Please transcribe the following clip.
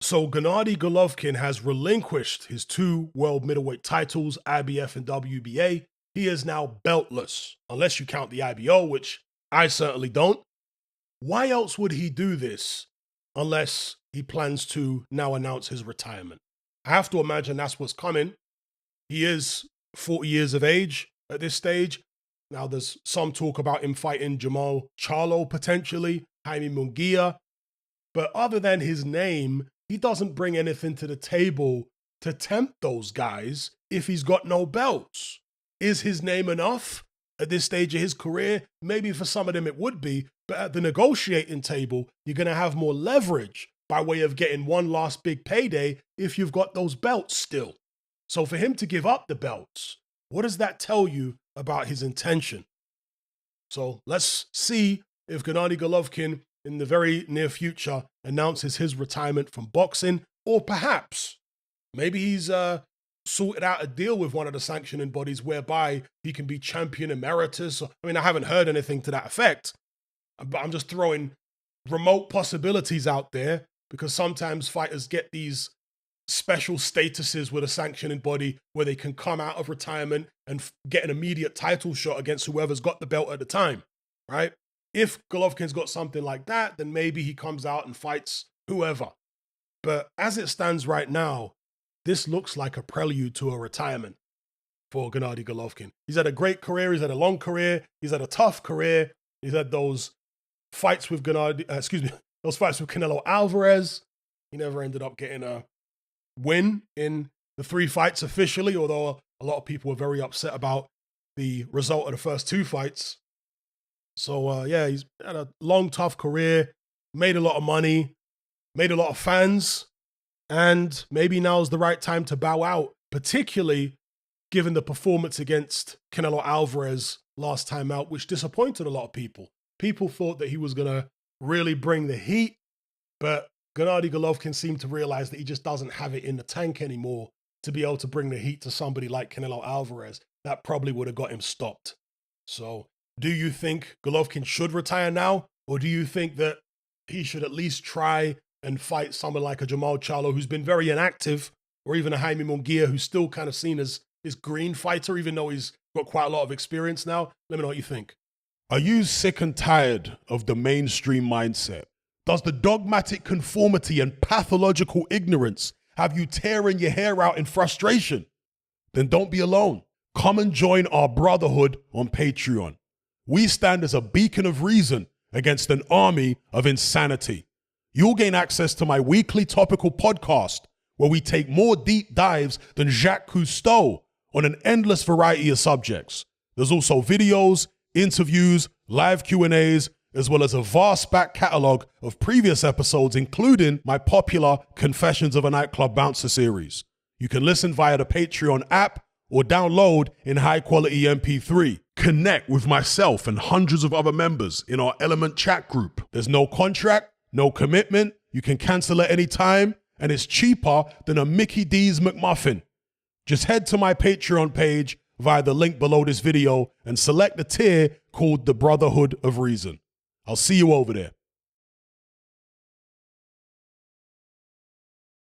So Gennady Golovkin has relinquished his two world middleweight titles, IBF and WBA. He is now beltless, unless you count the IBO, which I certainly don't. Why else would he do this unless he plans to now announce his retirement? I have to imagine that's what's coming. He is 40 years of age at this stage. Now there's some talk about him fighting Jamal Charlo potentially, Jaime Munguia. But other than his name, he doesn't bring anything to the table to tempt those guys if he's got no belts. Is his name enough at this stage of his career? Maybe for some of them it would be, but at the negotiating table, you're going to have more leverage by way of getting one last big payday if you've got those belts still. So for him to give up the belts, what does that tell you about his intention? So let's see if Gennady Golovkin in the very near future announces his retirement from boxing, or perhaps maybe he's sorted out a deal with one of the sanctioning bodies whereby he can be champion emeritus. I mean, I haven't heard anything to that effect, but I'm just throwing remote possibilities out there because sometimes fighters get these special statuses with a sanctioning body where they can come out of retirement and get an immediate title shot against whoever's got the belt at the time, right? If Golovkin's got something like that, then maybe he comes out and fights whoever. But as it stands right now, this looks like a prelude to a retirement for Gennady Golovkin. He's had a great career. He's had a long career. He's had a tough career. He's had those fights with those fights with Canelo Alvarez. He never ended up getting a win in the 3 fights officially, although a lot of people were very upset about the result of the first 2 fights. So, yeah, he's had a long, tough career, made a lot of money, made a lot of fans, and maybe now's the right time to bow out, particularly given the performance against Canelo Alvarez last time out, which disappointed a lot of people. People thought that he was going to really bring the heat, but Gennady Golovkin seemed to realize that he just doesn't have it in the tank anymore to be able to bring the heat to somebody like Canelo Alvarez. That probably would have got him stopped. So, do you think Golovkin should retire now? Or do you think that he should at least try and fight someone like a Jamal Charlo who's been very inactive, or even a Jaime Munguia who's still kind of seen as this green fighter, even though he's got quite a lot of experience now? Let me know what you think. Are you sick and tired of the mainstream mindset? Does the dogmatic conformity and pathological ignorance have you tearing your hair out in frustration? Then don't be alone. Come and join our brotherhood on Patreon. We stand as a beacon of reason against an army of insanity. You'll gain access to my weekly topical podcast where we take more deep dives than Jacques Cousteau on an endless variety of subjects. There's also videos, interviews, live Q&As, as well as a vast back catalogue of previous episodes, including my popular Confessions of a Nightclub Bouncer series. You can listen via the Patreon app or download in high-quality MP3. Connect with myself and hundreds of other members in our Element chat group. There's no contract, no commitment, you can cancel at any time, and it's cheaper than a Mickey D's McMuffin. Just head to my Patreon page via the link below this video and select the tier called the Brotherhood of Reason. I'll see you over there.